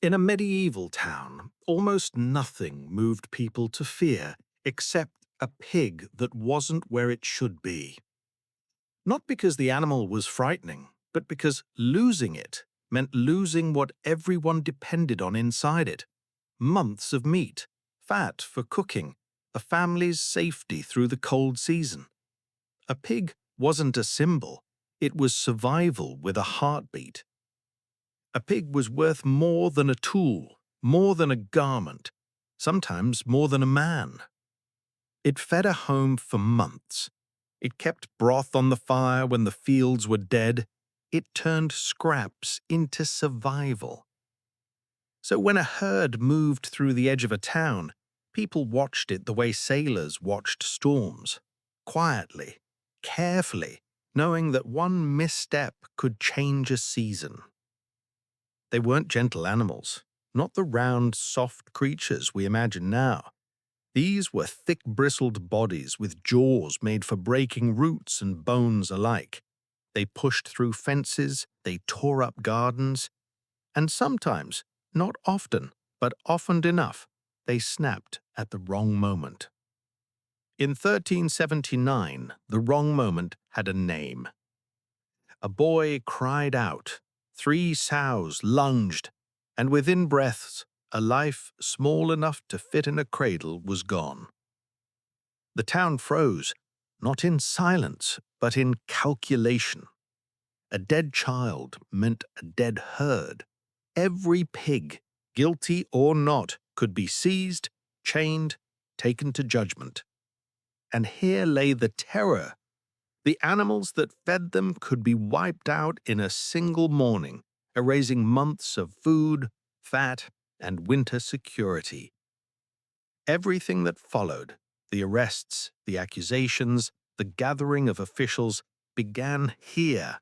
In a medieval town, almost nothing moved people to fear except a pig that wasn't where it should be. Not because the animal was frightening, but because losing it meant losing what everyone depended on inside it: months of meat, fat for cooking, a family's safety through the cold season. A pig wasn't a symbol, it was survival with a heartbeat. A pig was worth more than a tool, more than a garment, sometimes more than a man. It fed a home for months. It kept broth on the fire when the fields were dead. It turned scraps into survival. So when a herd moved through the edge of a town, people watched it the way sailors watched storms, quietly, carefully, knowing that one misstep could change a season. They weren't gentle animals, not the round, soft creatures we imagine now. These were thick-bristled bodies with jaws made for breaking roots and bones alike. They pushed through fences, they tore up gardens, and sometimes, not often, but often enough, they snapped at the wrong moment. In 1379, the wrong moment had a name. A boy cried out, 3 sows lunged, and within breaths, a life small enough to fit in a cradle was gone. The town froze, not in silence, but in calculation. A dead child meant a dead herd. Every pig, guilty or not, could be seized, chained, taken to judgment. And here lay the terror. The animals that fed them could be wiped out in a single morning, erasing months of food, fat, and winter security. Everything that followed, the arrests, the accusations, the gathering of officials, began here,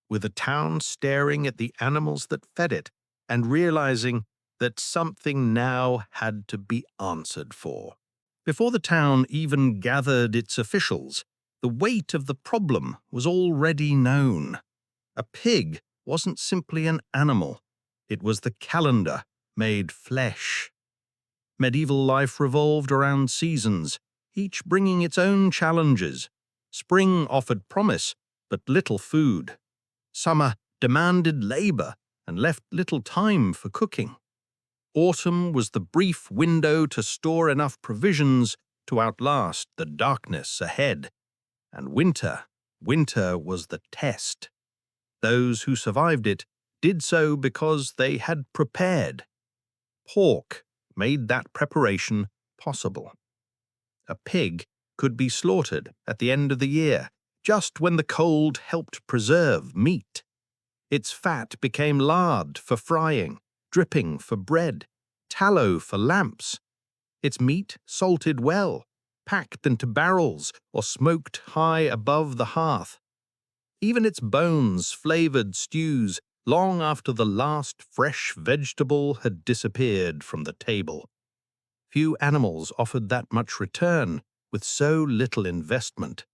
with the town staring at the animals that fed it and realizing that something now had to be answered for. Before the town even gathered its officials, the weight of the problem was already known. A pig wasn't simply an animal, it was the calendar made flesh. Medieval life revolved around seasons, each bringing its own challenges. Spring offered promise, but little food. Summer demanded labor and left little time for cooking. Autumn was the brief window to store enough provisions to outlast the darkness ahead. And winter was the test. Those who survived it did so because they had prepared. Pork made that preparation possible. A pig could be slaughtered at the end of the year, just when the cold helped preserve meat. Its fat became lard for frying, dripping for bread, tallow for lamps. Its meat salted well, packed into barrels or smoked high above the hearth. Even its bones flavored stews long after the last fresh vegetable had disappeared from the table. Few animals offered that much return with so little investment.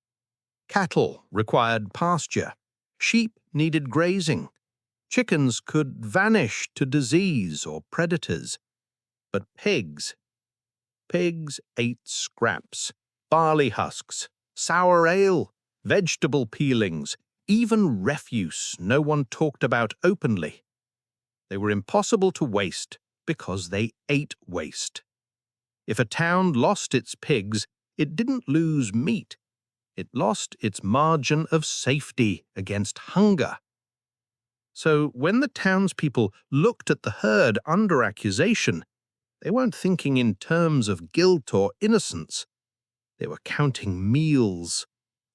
Cattle required pasture. Sheep needed grazing. Chickens could vanish to disease or predators. But pigs ate scraps, barley husks, sour ale, vegetable peelings, even refuse no one talked about openly. They were impossible to waste because they ate waste. If a town lost its pigs, it didn't lose meat. It lost its margin of safety against hunger. So when the townspeople looked at the herd under accusation, they weren't thinking in terms of guilt or innocence. They were counting meals,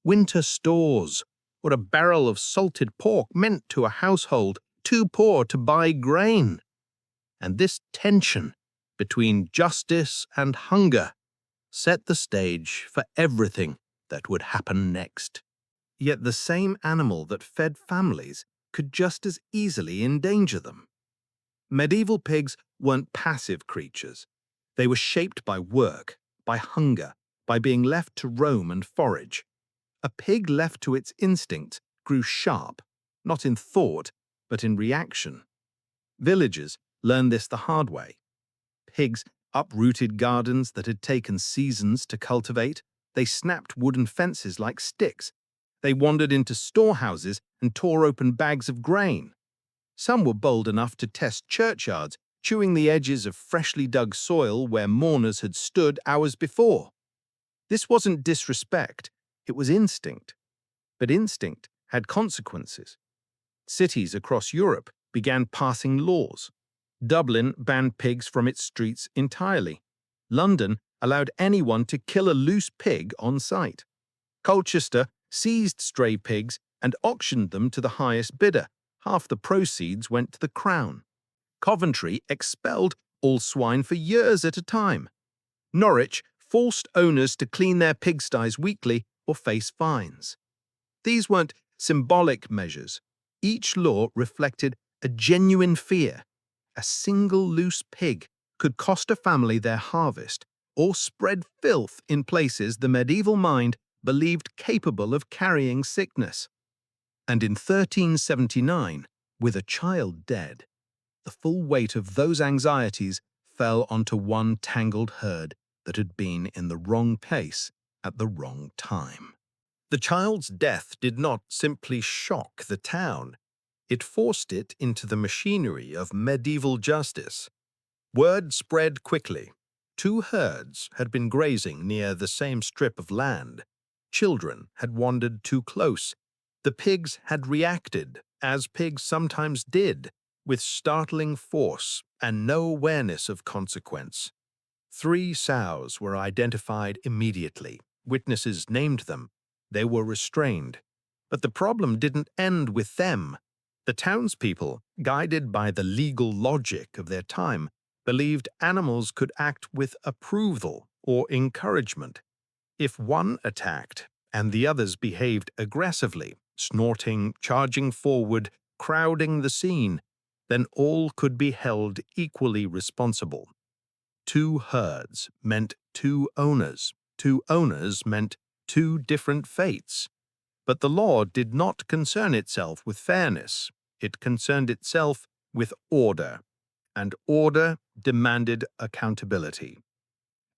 winter stores, what a barrel of salted pork meant to a household too poor to buy grain. And this tension between justice and hunger set the stage for everything that would happen next. Yet the same animal that fed families could just as easily endanger them. Medieval pigs weren't passive creatures. They were shaped by work, by hunger, by being left to roam and forage. A pig left to its instincts grew sharp, not in thought, but in reaction. Villagers learned this the hard way. Pigs uprooted gardens that had taken seasons to cultivate. They snapped wooden fences like sticks. They wandered into storehouses and tore open bags of grain. Some were bold enough to test churchyards, chewing the edges of freshly dug soil where mourners had stood hours before. This wasn't disrespect, it was instinct. But instinct had consequences. Cities across Europe began passing laws. Dublin banned pigs from its streets entirely. London allowed anyone to kill a loose pig on sight. Colchester seized stray pigs and auctioned them to the highest bidder. Half the proceeds went to the crown. Coventry expelled all swine for years at a time. Norwich forced owners to clean their pigsties weekly or face fines. These weren't symbolic measures. Each law reflected a genuine fear. A single loose pig could cost a family their harvest or spread filth in places the medieval mind believed capable of carrying sickness. And in 1379, with a child dead, the full weight of those anxieties fell onto one tangled herd that had been in the wrong place at the wrong time. The child's death did not simply shock the town. It forced it into the machinery of medieval justice. Word spread quickly. Two herds had been grazing near the same strip of land. Children had wandered too close. The pigs had reacted, as pigs sometimes did, with startling force and no awareness of consequence. 3 sows were identified immediately. Witnesses named them. They were restrained. But the problem didn't end with them. The townspeople, guided by the legal logic of their time, believed animals could act with approval or encouragement. If one attacked and the others behaved aggressively, snorting, charging forward, crowding the scene, then all could be held equally responsible. 2 herds meant 2 owners. 2 owners meant 2 different fates. But the law did not concern itself with fairness. It concerned itself with order, and order demanded accountability.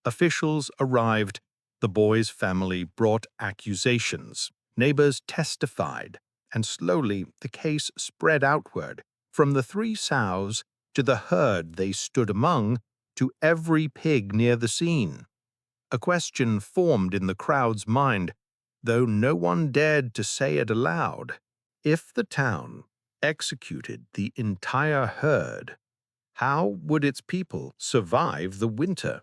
Officials arrived. The boy's family brought accusations. Neighbors testified, and slowly the case spread outward, from the 3 sows to the herd they stood among, to every pig near the scene. A question formed in the crowd's mind, though no one dared to say it aloud. If the town executed the entire herd, how would its people survive the winter?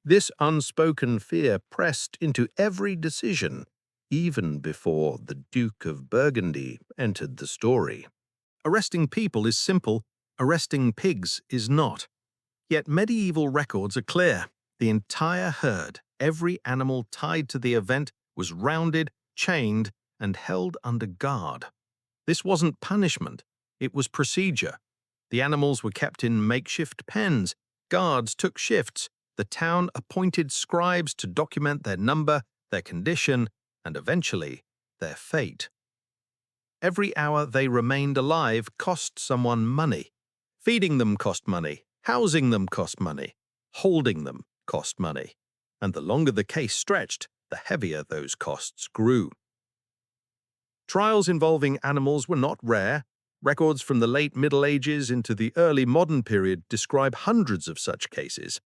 This unspoken fear pressed into every decision, even before the Duke of Burgundy entered the story. Arresting people is simple, arresting pigs is not. Yet medieval records are clear. The entire herd, every animal tied to the event, was rounded, chained, and held under guard. This wasn't punishment, it was procedure. The animals were kept in makeshift pens, guards took shifts, the town appointed scribes to document their number, their condition, and eventually, their fate. Every hour they remained alive cost someone money. Feeding them cost money, housing them cost money, holding them cost money. And the longer the case stretched, the heavier those costs grew. Trials involving animals were not rare. Records from the late Middle Ages into the early modern period describe hundreds of such cases.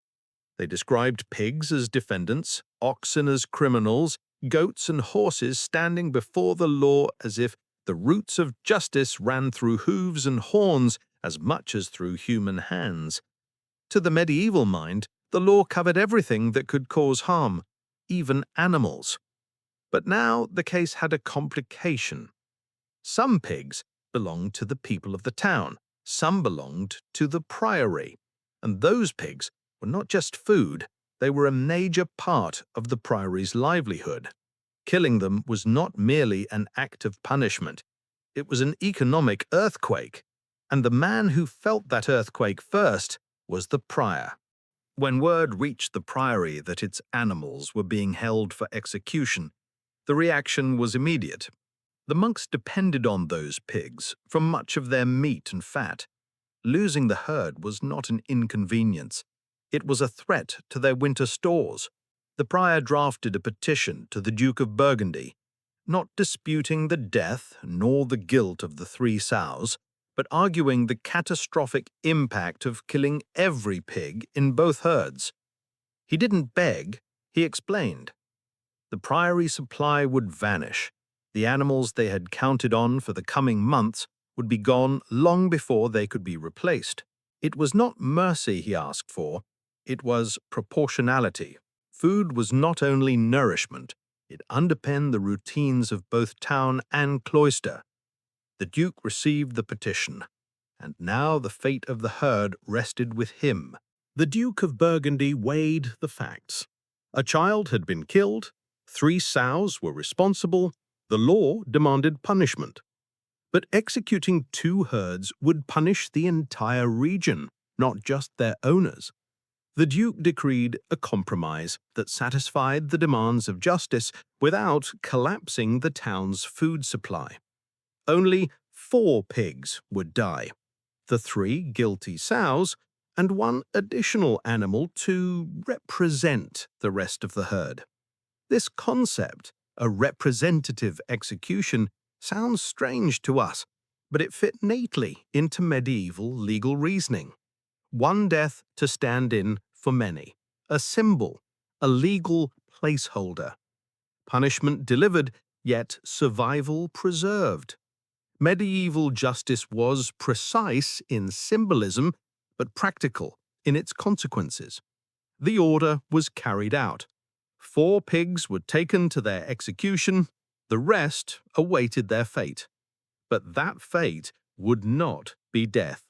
They described pigs as defendants, oxen as criminals, goats and horses standing before the law as if the roots of justice ran through hooves and horns as much as through human hands. To the medieval mind, the law covered everything that could cause harm, even animals. But now the case had a complication. Some pigs belonged to the people of the town, some belonged to the priory, and those pigs were not just food, they were a major part of the priory's livelihood. Killing them was not merely an act of punishment, it was an economic earthquake, and the man who felt that earthquake first was the prior. When word reached the priory that its animals were being held for execution, the reaction was immediate. The monks depended on those pigs for much of their meat and fat. Losing the herd was not an inconvenience. It was a threat to their winter stores. The prior drafted a petition to the Duke of Burgundy, not disputing the death nor the guilt of the 3 sows, but arguing the catastrophic impact of killing every pig in both herds. He didn't beg, he explained. The priory supply would vanish. The animals they had counted on for the coming months would be gone long before they could be replaced. It was not mercy he asked for, it was proportionality. Food was not only nourishment, it underpinned the routines of both town and cloister. The Duke received the petition, and now the fate of the herd rested with him. The Duke of Burgundy weighed the facts. A child had been killed, 3 sows were responsible, the law demanded punishment. But executing 2 herds would punish the entire region, not just their owners. The Duke decreed a compromise that satisfied the demands of justice without collapsing the town's food supply. Only 4 pigs would die, the 3 guilty sows, and 1 additional animal to represent the rest of the herd. This concept, a representative execution, sounds strange to us, but it fit neatly into medieval legal reasoning. 1 death to stand in for many, a symbol, a legal placeholder. Punishment delivered, yet survival preserved. Medieval justice was precise in symbolism, but practical in its consequences. The order was carried out. 4 pigs were taken to their execution, the rest awaited their fate. But that fate would not be death.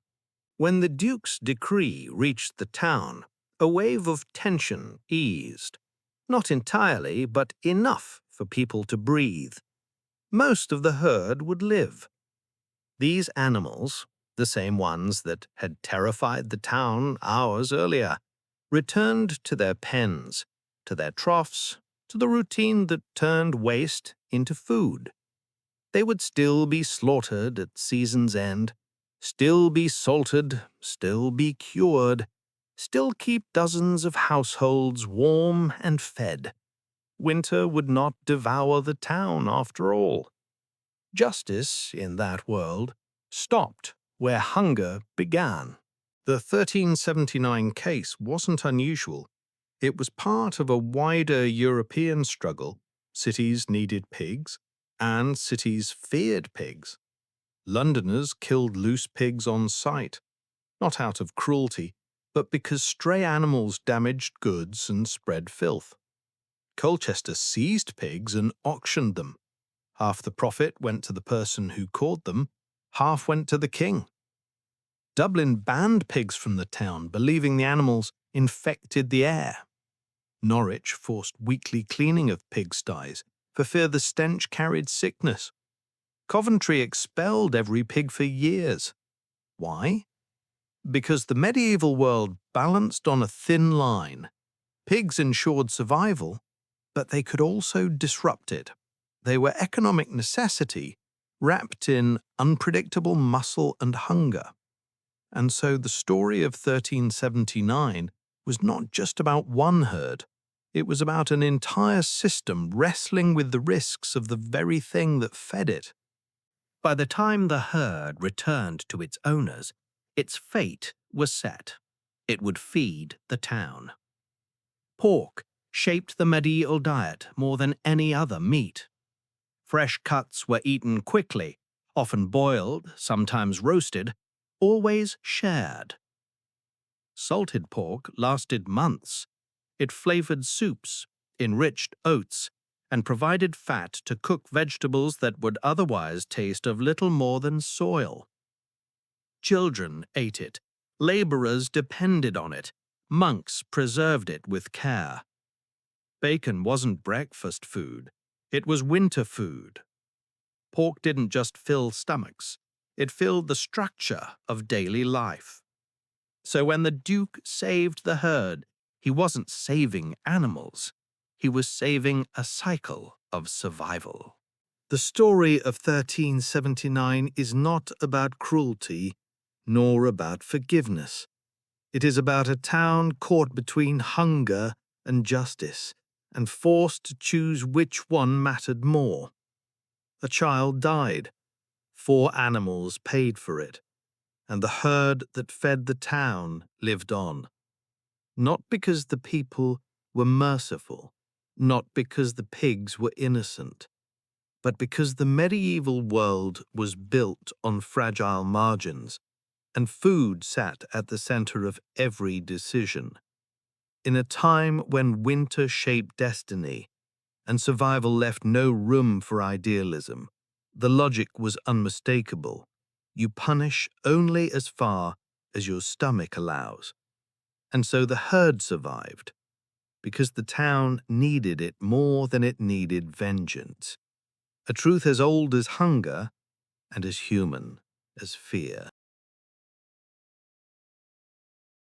When the Duke's decree reached the town, a wave of tension eased. Not entirely, but enough for people to breathe. Most of the herd would live. These animals, the same ones that had terrified the town hours earlier, returned to their pens, to their troughs, to the routine that turned waste into food. They would still be slaughtered at season's end, still be salted, still be cured, still keep dozens of households warm and fed. Winter would not devour the town after all. Justice, in that world, stopped where hunger began. The 1379 case wasn't unusual. It was part of a wider European struggle. Cities needed pigs, and cities feared pigs. Londoners killed loose pigs on sight, not out of cruelty, but because stray animals damaged goods and spread filth. Colchester seized pigs and auctioned them. Half the profit went to the person who caught them, half went to the king. Dublin banned pigs from the town, believing the animals infected the air. Norwich forced weekly cleaning of pigsties for fear the stench carried sickness. Coventry expelled every pig for years. Why? Because the medieval world balanced on a thin line. Pigs ensured survival, but they could also disrupt it. They were economic necessity wrapped in unpredictable muscle and hunger. And so the story of 1379 was not just about one herd. It was about an entire system wrestling with the risks of the very thing that fed it. By the time the herd returned to its owners, its fate was set. It would feed the town. Pork shaped the medieval diet more than any other meat. Fresh cuts were eaten quickly, often boiled, sometimes roasted, always shared. Salted pork lasted months. It flavored soups, enriched oats, and provided fat to cook vegetables that would otherwise taste of little more than soil. Children ate it. Laborers depended on it. Monks preserved it with care. Bacon wasn't breakfast food. It was winter food. Pork didn't just fill stomachs. It filled the structure of daily life. So when the Duke saved the herd, he wasn't saving animals. He was saving a cycle of survival. The story of 1379 is not about cruelty, nor about forgiveness. It is about a town caught between hunger and justice, and forced to choose which one mattered more. A child died. 4 animals paid for it, and the herd that fed the town lived on. Not because the people were merciful, not because the pigs were innocent, but because the medieval world was built on fragile margins, and food sat at the center of every decision. In a time when winter shaped destiny and survival left no room for idealism, the logic was unmistakable. You punish only as far as your stomach allows. And so the herd survived, because the town needed it more than it needed vengeance. A truth as old as hunger and as human as fear.